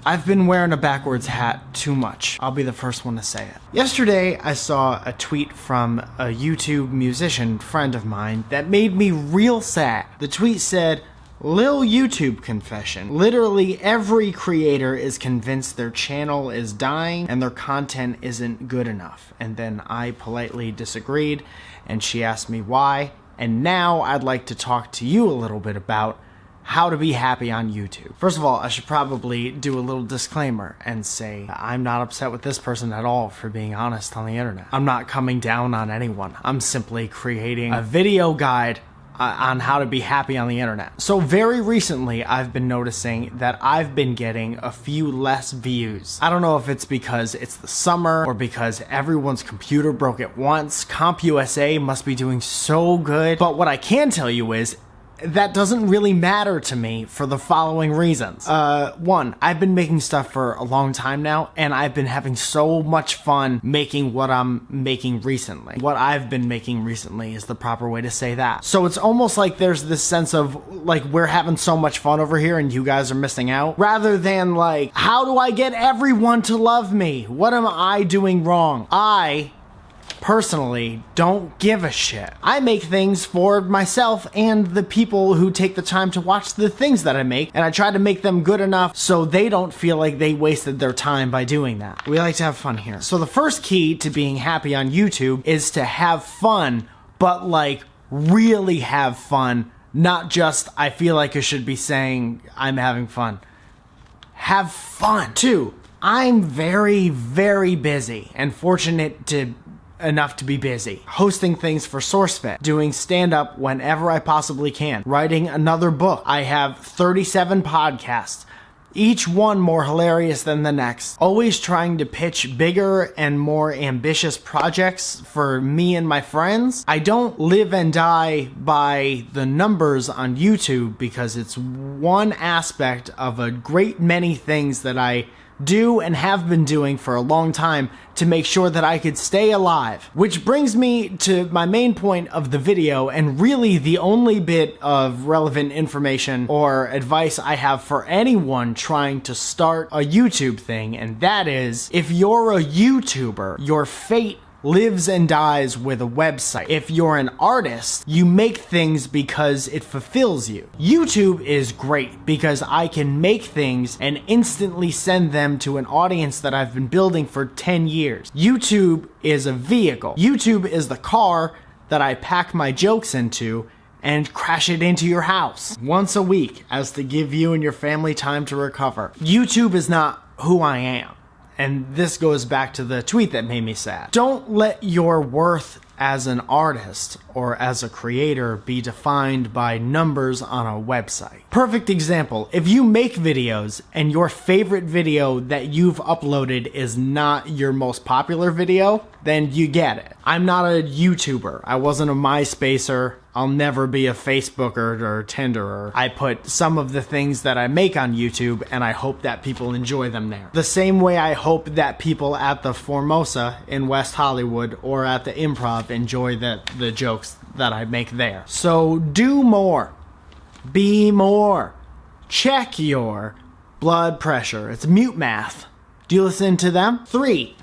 I've been wearing a backwards hat too much. I'll be the first one to say it. Yesterday, I saw a tweet from a YouTube musician friend of mine that made me real sad. The tweet said, "Lil YouTube confession. Literally every creator is convinced their channel is dying and their content isn't good enough." And then I politely disagreed, and she asked me why. And now I'd like to talk to you a little bit about how to be happy on YouTube. First of all, I should probably do a little disclaimer and say I'm not upset with this person at all for being honest on the internet. I'm not coming down on anyone. I'm simply creating a video guide on how to be happy on the internet. So very recently, I've been noticing that I've been getting a few less views. I don't know if it's because it's the summer or because everyone's computer broke at once. CompUSA must be doing so good. But what I can tell you is that doesn't really matter to me for the following reasons. One, I've been making stuff for a long time now, and I've been having so much fun making what I'm making recently. What I've been making recently is the proper way to say that. So it's almost like there's this sense of, like, we're having so much fun over here and you guys are missing out, rather than, like, how do I get everyone to love me? What am I doing wrong? I personally don't give a shit. I make things for myself and the people who take the time to watch the things that I make, and I try to make them good enough so they don't feel like they wasted their time by doing that. We like to have fun here. So the first key to being happy on YouTube is to have fun, but like really have fun, not just I feel like I should be saying I'm having fun. Have fun. Two, I'm very, very busy and fortunate enough to be busy. Hosting things for SourceFit, doing stand-up whenever I possibly can, writing another book. I have 37 podcasts, each one more hilarious than the next. Always trying to pitch bigger and more ambitious projects for me and my friends. I don't live and die by the numbers on YouTube because it's one aspect of a great many things that I do and have been doing for a long time to make sure that I could stay alive. Which brings me to my main point of the video, and really the only bit of relevant information or advice I have for anyone trying to start a YouTube thing, and that is, if you're a YouTuber, your fate lives and dies with a website. If you're an artist, you make things because it fulfills you. YouTube is great because I can make things and instantly send them to an audience that I've been building for 10 years. YouTube is a vehicle. YouTube is the car that I pack my jokes into and crash it into your house once a week as to give you and your family time to recover. YouTube is not who I am. And this goes back to the tweet that made me sad. Don't let your worth as an artist or as a creator be defined by numbers on a website. Perfect example, if you make videos and your favorite video that you've uploaded is not your most popular video, then you get it. I'm not a YouTuber. I wasn't a MySpacer. I'll never be a Facebooker or Tinderer. I put some of the things that I make on YouTube and I hope that people enjoy them there. The same way I hope that people at the Formosa in West Hollywood or at the Improv enjoy the jokes that I make there. So do more. Be more. Check your blood pressure. It's mute math. Do you listen to them? 3.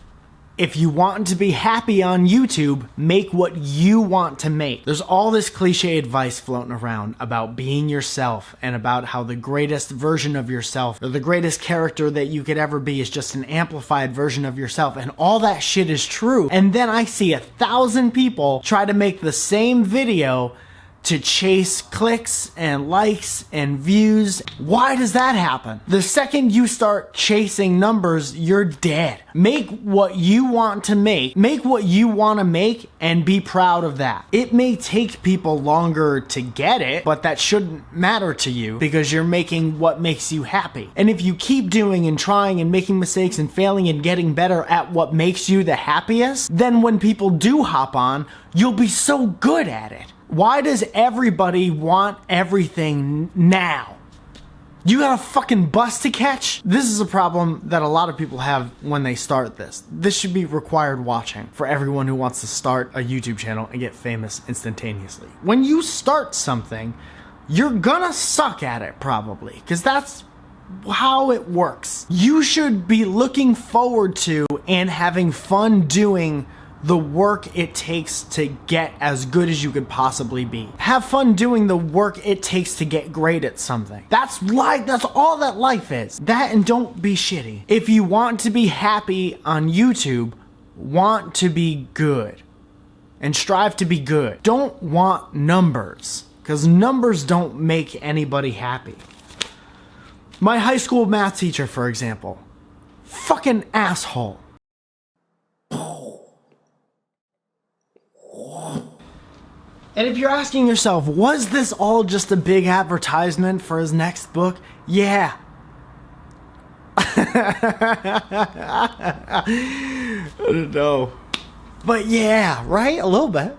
If you want to be happy on YouTube, make what you want to make. There's all this cliche advice floating around about being yourself and about how the greatest version of yourself or the greatest character that you could ever be is just an amplified version of yourself, and all that shit is true. And then I see 1,000 people try to make the same video to chase clicks and likes and views. Why does that happen? The second you start chasing numbers, you're dead. Make what you want to make. Make what you want to make and be proud of that. It may take people longer to get it, but that shouldn't matter to you because you're making what makes you happy. And if you keep doing and trying and making mistakes and failing and getting better at what makes you the happiest, then when people do hop on, you'll be so good at it. Why does everybody want everything now? You got a fucking bus to catch? This is a problem that a lot of people have when they start this. This should be required watching for everyone who wants to start a YouTube channel and get famous instantaneously. When you start something, you're gonna suck at it probably, because that's how it works. You should be looking forward to and having fun doing the work it takes to get as good as you could possibly be. Have fun doing the work it takes to get great at something. That's life. That's all that life is. That, and don't be shitty. If you want to be happy on YouTube, want to be good and strive to be good. Don't want numbers, because numbers don't make anybody happy. My high school math teacher, for example, fucking asshole. And if you're asking yourself, was this all just a big advertisement for his next book? Yeah. I don't know. But yeah, right? A little bit.